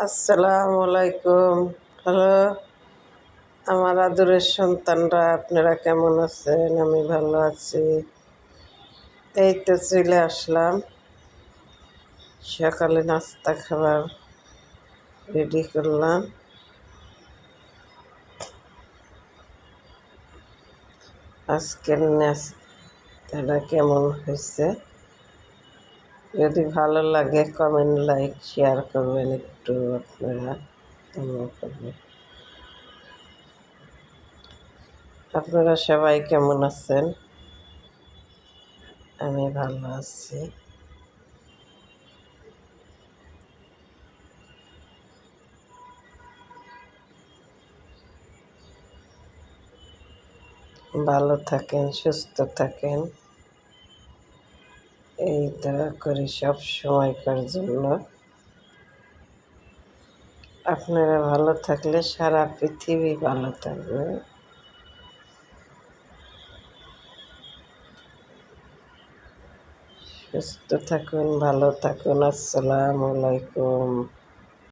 আসসালামু আলাইকুম। হ্যালো, আমার আদরের সন্তানরা, আপনারা কেমন আছেন? আমি ভালো আছি। এই তো চলে আসলাম, সকালে নাস্তা খাবার রেডি করলাম। আজকের নাস্তাটা কেমন হয়েছে? যদি ভালো লাগে কমেন্ট, লাইক, শেয়ার করবেন। একটু আপনারা কেমন করবেন। আপনারা সবাই কেমন আছেন? আমি ভালো আছি। ভালো থাকেন, সুস্থ থাকেন, এই দোয়া করি সব সময়কার জন্য। আপনারা ভালো থাকলে সারা পৃথিবী ভালো থাকবে। সুস্থ থাকুন, ভালো থাকুন। আসসালামু আলাইকুম।